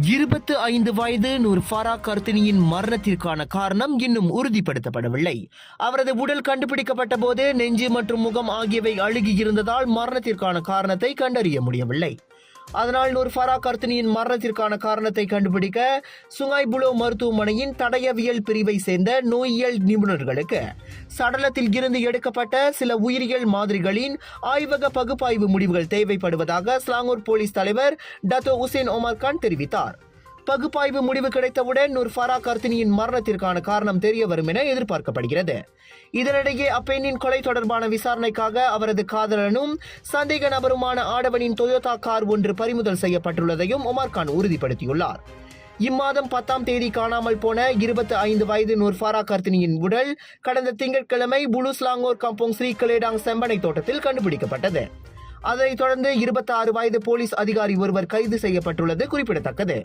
25 வயது நூர் ஃபரா கர்த்தினியின் மரணத்திற்கான காரணம் இன்னும் உறுதிப்படுத்தப்படவில்லை. அவரது உடல் கண்டுபிடிக்கப்பட்ட போது நெஞ்சு மற்றும் முகம் ஆகியவை அழுகி இருந்ததால் மரணத்திற்கான காரணத்தை கண்டறிய முடியவில்லை. அதனால் நூர் ஃபரா கர்த்தினியின் மரணத்திற்கான காரணத்தை கண்டுபிடிக்க சுங்காய் புலோ மருத்துவமனையின் தடயவியல் பிரிவை சேர்ந்த நோயியல் நிபுணர்களுக்கு சடலத்தில் இருந்து எடுக்கப்பட்ட சில உயிரியல் மாதிரிகளின் ஆய்வக பகுப்பாய்வு முடிவுகள் தேவைப்படுவதாக ஸ்லாங்கூர் போலீஸ் தலைவர் டத்தோ உசேன் ஒமர் கான் தெரிவித்தார். பகுப்பாய்வு முடிவு கிடைத்தவுடன் நூர் ஃபரா கர்த்தினியின் மரணத்திற்கான காரணம் தெரிய வரும் என எதிர்பார்க்கப்படுகிறது. இதனிடையே அப்பெண்ணின் கொலை தொடர்பான விசாரணைக்காக அவரது காதலனும் சந்தேக நபருமான ஆடவனின் டொயோட்டா கார் ஒன்று பறிமுதல் செய்யப்பட்டுள்ளதையும் ஒமர் கான் உறுதிப்படுத்தியுள்ளார். இம்மாதம் 10ஆம் தேதி காணாமல் போன 25 வயது நூர் ஃபரா கர்த்தினியின் உடல் கடந்த திங்கட்கிழமை புலு ஸ்லாங்கோர் கம்போங் ஸ்ரீ கலேடாங் செம்பனை தோட்டத்தில் கண்டுபிடிக்கப்பட்டது. அதனைத் தொடர்ந்து 26 வயது போலீஸ் அதிகாரி ஒருவர் கைது செய்யப்பட்டுள்ளது குறிப்பிடத்தக்கது.